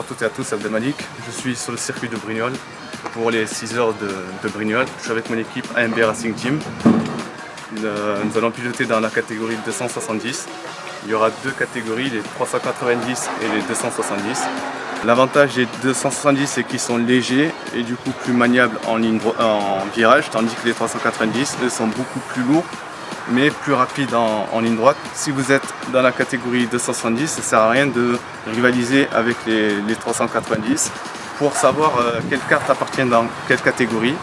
Bonjour à toutes et à tous, c'est Abdelmalik. Je suis sur le circuit de Brignoles pour les 6 heures de Brignoles. Je suis avec mon équipe AMB Racing Team. Nous allons piloter dans la catégorie 270. Il y aura deux catégories, les 390 et les 270. L'avantage des 270 c'est qu'ils sont légers et du coup plus maniables en virage, tandis que les 390 eux, sont beaucoup plus lourds mais plus rapides en ligne droite. Si vous êtes dans la catégorie 270, ça ne sert à rien de rivaliser avec les 390 pour savoir quelle carte appartient dans quelle catégorie.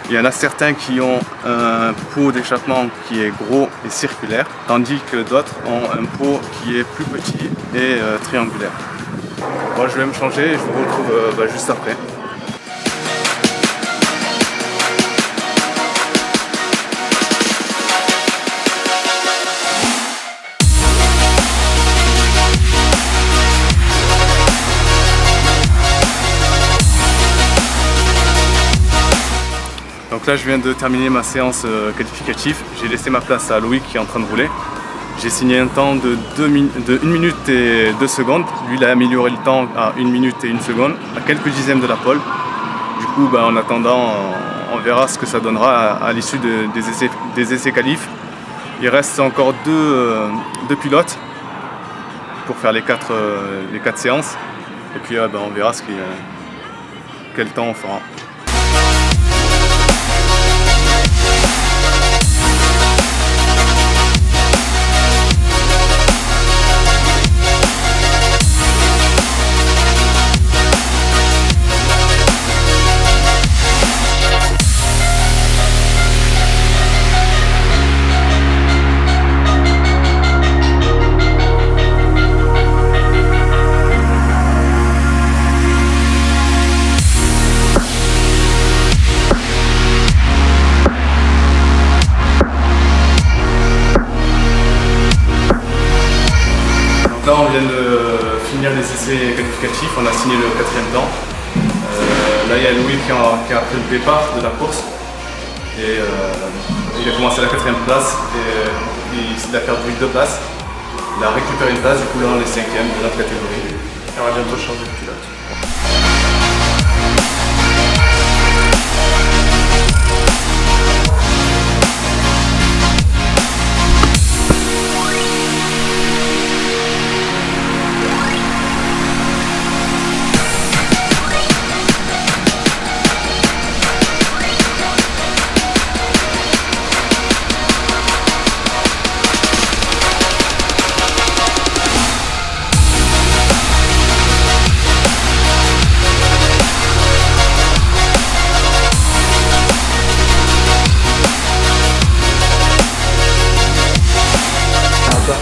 Il y en a certains qui ont un pot d'échappement qui est gros et circulaire, tandis que d'autres ont un pot qui est plus petit et triangulaire. Moi je vais me changer et je vous retrouve juste après. Donc là je viens de terminer ma séance qualificative. J'ai laissé ma place à Loïc qui est en train de rouler. J'ai signé un temps de 1 minute et 2 secondes. Lui il a amélioré le temps à 1 minute et 1 seconde, à quelques dixièmes de la pole. Du coup en attendant on verra ce que ça donnera à l'issue des essais qualifs. Il reste encore deux pilotes pour faire les 4 séances. Et puis on verra quel temps on fera. Là on vient de finir les essais qualificatifs, on a signé le 4e temps. Là il y a Louis qui a pris le départ de la course et il a commencé à la 4e place et il a perdu 2 places. Il a récupéré une place, du coup là on est 5e de notre catégorie et on va bientôt changer de pilote.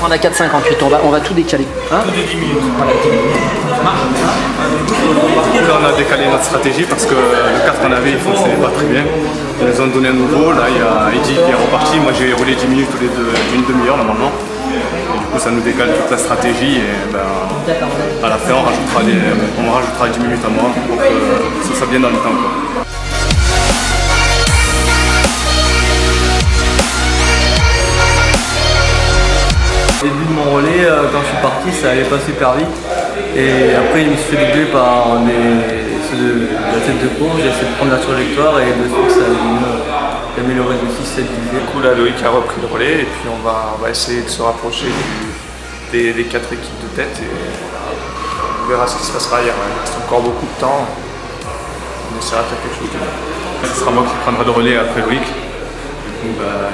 On a 4,58, on va tout décaler. Hein, Tout est 10 minutes. Voilà, 10 minutes. Ça marche. Là on a décalé notre stratégie parce que le 4 qu'on avait il fonctionnait pas très bien. Ils nous ont donné un nouveau, là il y a Eddy qui est reparti, moi j'ai roulé 10 minutes au lieu d'une demi-heure normalement. Et du coup ça nous décale toute la stratégie et à la fin on rajoutera 10 minutes à moi pour que ça soit bien dans le temps. Au début de mon relais, quand je suis parti, ça allait pas super vite. Et après, je me suis fait doubler par ceux de la tête de course. J'ai essayé de prendre la trajectoire et de suite, ça a amélioré de 6-7 dixièmes. Du coup, là, Loïc a repris le relais et puis on va essayer de se rapprocher des 4 équipes de tête et on verra ce qui se passera. Il reste encore beaucoup de temps. On essaiera de faire quelque chose de bien. Ce sera moi qui prendrai le relais après Loïc.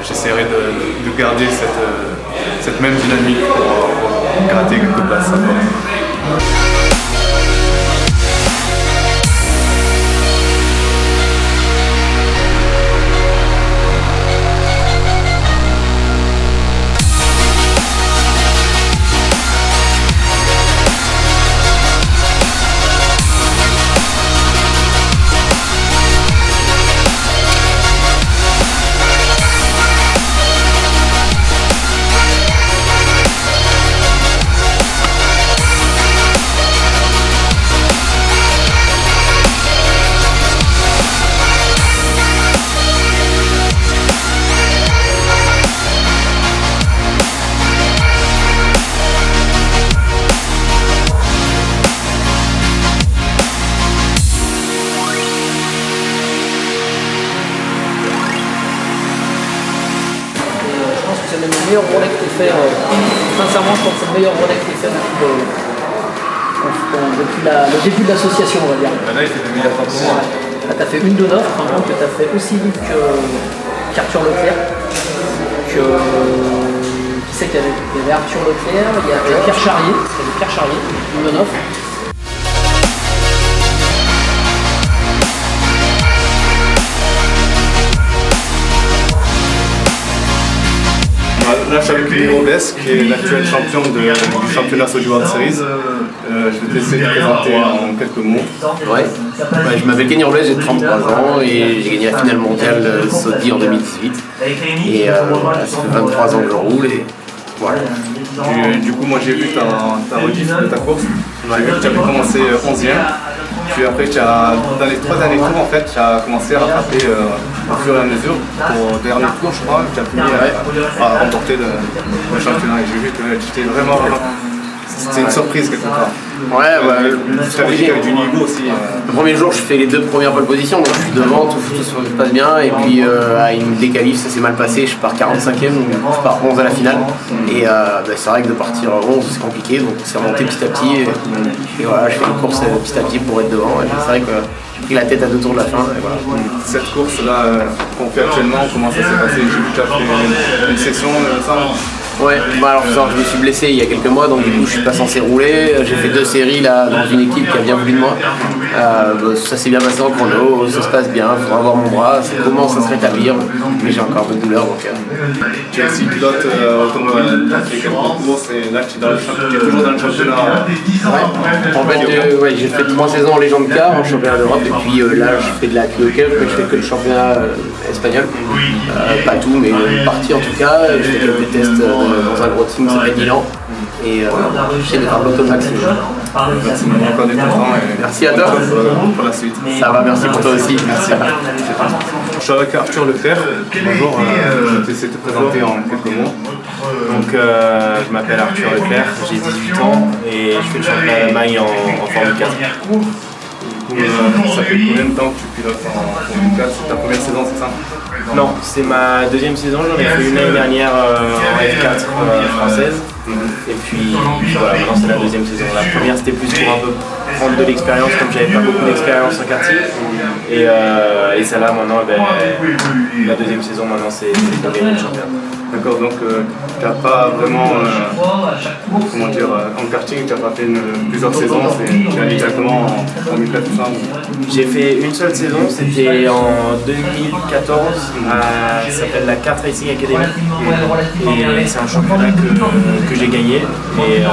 J'essaierai de garder cette même dynamique pour gratter quelques places. sincèrement, je crois que c'est le meilleur relais que tu fait depuis le début de l'association, on va dire. Là, il fait des meilleurs temps pour moi. Tu as fait une de 9, par contre, que tu as fait aussi vite qu'Arthur Leclerc. Qui c'est qu'il y avait? Il y avait Arthur Leclerc, il y avait Pierre Charrier, une de 9. Là, je suis avec Lee Robes, qui est l'actuel champion du championnat Saudi World Series. Je vais te laisser te présenter en quelques mots. Ouais. Je m'appelle Kenny Robles, j'ai 33 ans et j'ai gagné la finale mondiale Saudi en 2018. Et ça fait 23 ans que je roule et voilà. Du coup, moi j'ai vu ta rediff de ta course. J'ai vu que tu avais commencé 11e. Puis après, dans les 3 derniers tours, en fait, tu as commencé à rattraper au fur et à mesure. Au dernier tour, je crois, tu as fini à remporter le championnat. Et j'ai vu que tu étais vraiment. C'était une surprise quelque part. Ouais, Tu avais dit qu'il y avait du niveau aussi. Le premier jour, je fais les 2 premières pole positions, donc je suis devant, tout se passe bien. Et puis, il me déqualifie, ça s'est mal passé, je pars 45e, donc je pars 11 à la finale. Et c'est vrai que de partir 11, c'est compliqué, donc c'est remonté petit à petit. Et voilà, je fais une course petit à petit pour être devant. Et c'est vrai que j'ai pris la tête à 2 tours de la fin. Et voilà. Cette course-là qu'on fait actuellement, comment ça s'est passé? J'ai vu que tu as fait une session, ça. Ouais, alors je me suis blessé il y a quelques mois, donc du coup je suis pas censé rouler. J'ai fait 2 séries là dans une équipe qui a bien voulu de moi. Ça s'est bien passé en chrono, ça se passe bien, il faudra voir mon bras, ça commence à se rétablir, mais j'ai encore un peu de douleur. Donc, Tu es aussi pilote automobile, tu as fait quelques courses et là tu es toujours dans le championnat. En fait, j'ai fait 3 saisons en légende car en championnat d'Europe et puis là je fais de la Clio Cup, je fais que le championnat espagnol. Pas tout, mais une partie en tout cas. Je fais quelques tests dans un gros team qui s'appelle Milan et j'essaie de faire l'auto maximum. Merci de m'avoir accordé ton temps et merci à toi pour la suite. Ça va, merci pour toi aussi. Merci. Je suis avec Arthur Leclerc. Bonjour, je vais essayer de te présenter en quelques mots. Donc je m'appelle Arthur Leclerc, j'ai 18 ans et je fais le championnat d'Allemagne en Formule 4. Ça fait combien de temps que tu pilotes en Formule 4? C'est ta première saison, c'est ça? Non, c'est ma 2e saison, j'en ai fait une l'année dernière en F4 française. Et puis voilà, maintenant c'est la 2e saison. La première c'était plus pour un peu prendre de l'expérience, comme j'avais pas beaucoup d'expérience en karting. Et celle-là maintenant, la 2e saison maintenant c'est pour gagner le championnat. D'accord, donc tu n'as pas vraiment, comment dire, en karting, tu n'as pas fait plusieurs saisons, tu es allé directement en Formule 4, tout ça? J'ai fait une seule saison, c'était en 2014, ça s'appelle la Kart Racing Academy, et c'est un championnat que j'ai gagné, et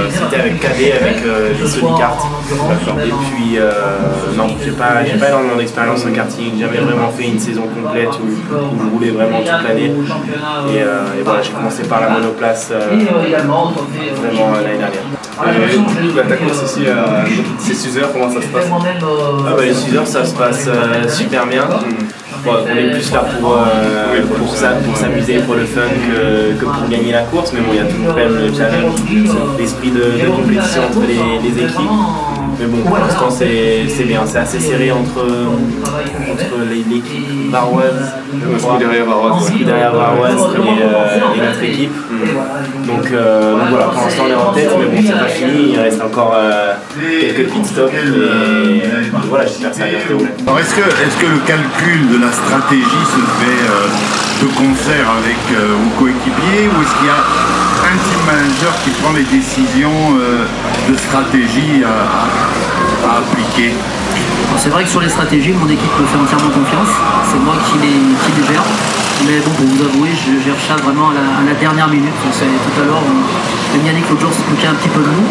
c'était avec KD, avec les Sony Kart. Et puis, non, j'ai pas énormément d'expérience en karting, j'ai jamais vraiment fait une saison complète où je roulais vraiment toute l'année. Et voilà, j'ai commencé par la monoplace vraiment l'année dernière. Ta course ici, c'est 6 heures, comment ça se passe? Les 6 heures, ça se passe super bien. Bon, on est plus là pour s'amuser, pour le fun que pour gagner la course, mais bon, il y a toujours quand même le challenge, l'esprit de compétition entre les équipes. Mais bon, pour l'instant c'est bien, c'est assez serré entre l'équipe varoise, derrière varoise et notre équipe. Donc voilà, pour l'instant on est en tête, mais bon, c'est pas fini, il reste encore quelques pit stops et voilà, j'espère que ça va bien se dérouler. Alors est-ce que le calcul de la stratégie se fait de concert avec vos coéquipiers ou est-ce qu'il y a un team manager qui prend les décisions de stratégie à appliquer? C'est vrai que sur les stratégies, mon équipe me fait entièrement confiance. C'est moi qui les gère. Mais bon, pour vous avouer, je gère ça vraiment à la dernière minute. Tout à l'heure, Yannick l'autre jour se moquait un petit peu de nous.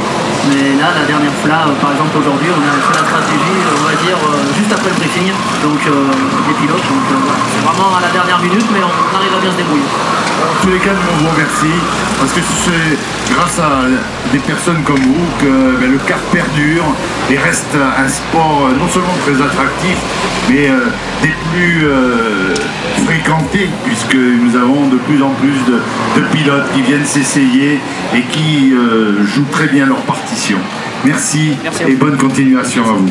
Mais là, la dernière fois, par exemple aujourd'hui, on a fait la stratégie, on va dire, juste après le briefing des pilotes. Donc voilà, c'est vraiment à la dernière minute, mais on arrive à bien se débrouiller. En tous les cas, nous vous remercie parce que c'est grâce à des personnes comme vous que le kart perdure et reste un sport non seulement très attractif, mais des plus fréquentés, puisque nous avons de plus en plus de pilotes qui viennent s'essayer et qui jouent très bien leur partition. Merci et bonne continuation à vous.